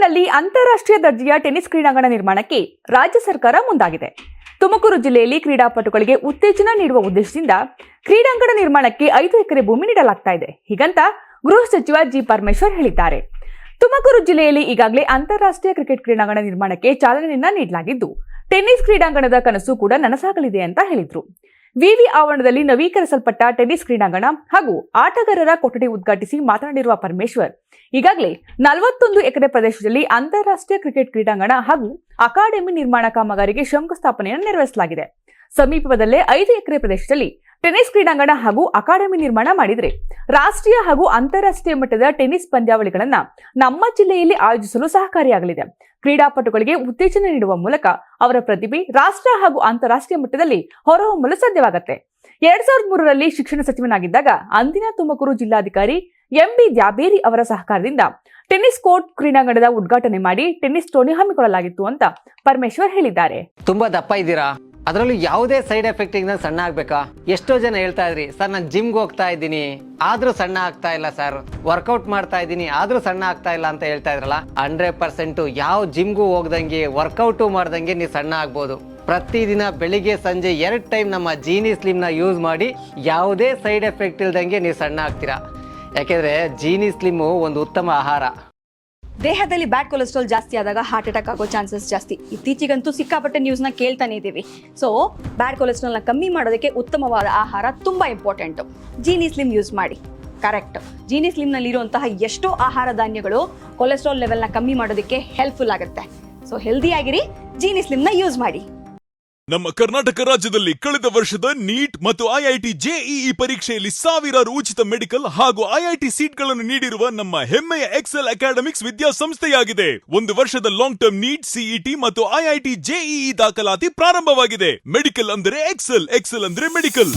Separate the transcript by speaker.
Speaker 1: ತುಮಕೂರಿನಲ್ಲಿ ಅಂತಾರಾಷ್ಟ್ರೀಯ ದರ್ಜೆಯ ಟೆನ್ನಿಸ್ ಕ್ರೀಡಾಂಗಣ ನಿರ್ಮಾಣಕ್ಕೆ ರಾಜ್ಯ ಸರ್ಕಾರ ಮುಂದಾಗಿದೆ. ತುಮಕೂರು ಜಿಲ್ಲೆಯಲ್ಲಿ ಕ್ರೀಡಾಪಟುಗಳಿಗೆ ಉತ್ತೇಜನ ನೀಡುವ ಉದ್ದೇಶದಿಂದ ಕ್ರೀಡಾಂಗಣ ನಿರ್ಮಾಣಕ್ಕೆ 5 ಎಕರೆ ಭೂಮಿ ನೀಡಲಾಗ್ತಾ ಇದೆ. ಹೀಗಂತ ಗೃಹ ಸಚಿವ ಜಿ ಪರಮೇಶ್ವರ್ ಹೇಳಿದ್ದಾರೆ. ತುಮಕೂರು ಜಿಲ್ಲೆಯಲ್ಲಿ ಈಗಾಗಲೇ ಅಂತಾರಾಷ್ಟ್ರೀಯ ಕ್ರಿಕೆಟ್ ಕ್ರೀಡಾಂಗಣ ನಿರ್ಮಾಣಕ್ಕೆ ಚಾಲನೆಯನ್ನ ನೀಡಲಾಗಿದ್ದು, ಟೆನ್ನಿಸ್ ಕ್ರೀಡಾಂಗಣದ ಕನಸು ಕೂಡ ನನಸಾಗಲಿದೆ ಅಂತ ಹೇಳಿದ್ರು. ವಿವಿ ಆವರಣದಲ್ಲಿ ನವೀಕರಿಸಲ್ಪಟ್ಟ ಟೆನ್ನಿಸ್ ಕ್ರೀಡಾಂಗಣ ಹಾಗೂ ಆಟಗಾರರ ಕೊಠಡಿ ಉದ್ಘಾಟಿಸಿ ಮಾತನಾಡಿರುವ ಪರಮೇಶ್ವರ್, ಈಗಾಗಲೇ 41 ಎಕರೆ ಪ್ರದೇಶದಲ್ಲಿ ಅಂತಾರಾಷ್ಟ್ರೀಯ ಕ್ರಿಕೆಟ್ ಕ್ರೀಡಾಂಗಣ ಹಾಗೂ ಅಕಾಡೆಮಿ ನಿರ್ಮಾಣ ಕಾಮಗಾರಿಗೆ ಶಂಕುಸ್ಥಾಪನೆಯನ್ನು ನೆರವೇರಿಸಲಾಗಿದೆ. ಸಮೀಪದಲ್ಲೇ 5 ಎಕರೆ ಪ್ರದೇಶದಲ್ಲಿ ಟೆನ್ನಿಸ್ ಕ್ರೀಡಾಂಗಣ ಹಾಗೂ ಅಕಾಡೆಮಿ ನಿರ್ಮಾಣ ಮಾಡಿದರೆ ರಾಷ್ಟ್ರೀಯ ಹಾಗೂ ಅಂತಾರಾಷ್ಟ್ರೀಯ ಮಟ್ಟದ ಟೆನ್ನಿಸ್ ಪಂದ್ಯಾವಳಿಗಳನ್ನ ನಮ್ಮ ಜಿಲ್ಲೆಯಲ್ಲಿ ಆಯೋಜಿಸಲು ಸಹಕಾರಿಯಾಗಲಿದೆ. ಕ್ರೀಡಾಪಟುಗಳಿಗೆ ಉತ್ತೇಜನ ನೀಡುವ ಮೂಲಕ ಅವರ ಪ್ರತಿಭೆ ರಾಷ್ಟ್ರ ಹಾಗೂ ಅಂತಾರಾಷ್ಟ್ರೀಯ ಮಟ್ಟದಲ್ಲಿ ಹೊರಹೊಮ್ಮಲು ಸಾಧ್ಯವಾಗುತ್ತೆ. 2003ರಲ್ಲಿ ಶಿಕ್ಷಣ ಸಚಿವನಾಗಿದ್ದಾಗ ಅಂದಿನ ತುಮಕೂರು ಜಿಲ್ಲಾಧಿಕಾರಿ ಎಂಬಿ ದ್ಯಾಬೇರಿ ಅವರ ಸಹಕಾರದಿಂದ ಟೆನ್ನಿಸ್ ಕೋರ್ಟ್ ಕ್ರೀಡಾಂಗಣದ ಉದ್ಘಾಟನೆ ಮಾಡಿ ಟೆನ್ನಿಸ್ ಟೂರ್ನಿ ಹಮ್ಮಿಕೊಳ್ಳಲಾಗಿತ್ತು ಅಂತ ಪರಮೇಶ್ವರ್ ಹೇಳಿದ್ದಾರೆ.
Speaker 2: ತುಂಬಾ ದಪ್ಪ ಇದ್ದೀರಾ, ಅದರಲ್ಲೂ ಯಾವುದೇ ಸೈಡ್ ಎಫೆಕ್ಟ್ ಇಂದ ಸಣ್ಣ ಆಗ್ಬೇಕಾ? ಎಷ್ಟೋ ಜನ ಹೇಳ್ತಾ ಇದ್ರಿ, ಸರ್ ನಾನು ಜಿಮ್ಗೆ ಹೋಗ್ತಾ ಇದ್ದೀನಿ ಆದ್ರೂ ಸಣ್ಣ ಆಗ್ತಾ ಇಲ್ಲ ಸರ್, ವರ್ಕೌಟ್ ಮಾಡ್ತಾ ಇದ್ದೀನಿ ಆದ್ರೂ ಸಣ್ಣ ಆಗ್ತಾ ಇಲ್ಲ ಅಂತ ಹೇಳ್ತಾ ಇದ್ರಲ್ಲ. 100% ಯಾವ ಜಿಮ್ಗೂ ಹೋಗ್ದಂಗೆ ವರ್ಕೌಟು ಮಾಡ್ದಂಗೆ ನೀವು ಸಣ್ಣ ಆಗ್ಬೋದು. ಪ್ರತಿದಿನ ಬೆಳಿಗ್ಗೆ ಸಂಜೆ 2 ಟೈಮ್ ನಮ್ಮ ಜೀನಿ ಸ್ಲಿಮ್ ನ ಯೂಸ್ ಮಾಡಿ ಯಾವುದೇ ಸೈಡ್ ಎಫೆಕ್ಟ್ ಇಲ್ದಂಗೆ ನೀವು ಸಣ್ಣ ಆಗ್ತೀರಾ. ಯಾಕೆಂದ್ರೆ ಜೀನಿ ಸ್ಲಿಮ್ ಒಂದು ಉತ್ತಮ ಆಹಾರ.
Speaker 3: ದೇಹದಲ್ಲಿ ಬ್ಯಾಡ್ ಕೊಲೆಸ್ಟ್ರಾಲ್ ಜಾಸ್ತಿ ಆದಾಗ ಹಾರ್ಟ್ ಅಟ್ಯಾಕ್ ಆಗೋ ಚಾನ್ಸಸ್ ಜಾಸ್ತಿ. ಇತ್ತೀಚೆಗಂತೂ ಸಿಕ್ಕಾಪಟ್ಟೆ ನ್ಯೂಸ್ನ ಕೇಳ್ತಾನೆ ಇದ್ದೀವಿ. ಸೊ ಬ್ಯಾಡ್ ಕೊಲೆಸ್ಟ್ರಾಲ್ನ ಕಮ್ಮಿ ಮಾಡೋದಕ್ಕೆ ಉತ್ತಮವಾದ ಆಹಾರ ತುಂಬ ಇಂಪಾರ್ಟೆಂಟು. ಜೀನಿ ಸ್ಲಿಮ್ ಯೂಸ್ ಮಾಡಿ. ಕರೆಕ್ಟ್, ಜೀನಿ ಸ್ಲಿಮ್ನಲ್ಲಿರುವಂತಹ ಎಷ್ಟೋ ಆಹಾರ ಧಾನ್ಯಗಳು ಕೊಲೆಸ್ಟ್ರಾಲ್ ಲೆವೆಲ್ನ ಕಮ್ಮಿ ಮಾಡೋದಕ್ಕೆ ಹೆಲ್ಪ್ಫುಲ್ ಆಗುತ್ತೆ. ಸೊ ಹೆಲ್ದಿಯಾಗಿರಿ, ಜೀನಿ ಸ್ಲಿಮ್ನ ಯೂಸ್ ಮಾಡಿ.
Speaker 4: ನಮ್ಮ ಕರ್ನಾಟಕ ರಾಜ್ಯದಲ್ಲಿ ಕಳೆದ ವರ್ಷದ ನೀಟ್ ಮತ್ತು ಐಐಟಿ ಜೆಇಇ ಪರೀಕ್ಷೆಯಲ್ಲಿ ಸಾವಿರಾರು ಉಚಿತ ಮೆಡಿಕಲ್ ಹಾಗೂ ಐಐಟಿ ಸೀಟ್ಗಳನ್ನು ನೀಡಿರುವ ನಮ್ಮ ಹೆಮ್ಮೆಯ ಎಕ್ಸೆಲ್ ಅಕಾಡೆಮಿಕ್ಸ್ ವಿದ್ಯಾಸಂಸ್ಥೆಯಾಗಿದೆ. 1 ವರ್ಷದ ಲಾಂಗ್ ಟರ್ಮ್ ನೀಟ್, ಸಿಇಟಿ ಮತ್ತು ಐಐಟಿ ಜೆಇಇ ದಾಖಲಾತಿ ಪ್ರಾರಂಭವಾಗಿದೆ. ಮೆಡಿಕಲ್ ಅಂದರೆ ಎಕ್ಸೆಲ್, ಎಕ್ಸೆಲ್ ಅಂದರೆ ಮೆಡಿಕಲ್.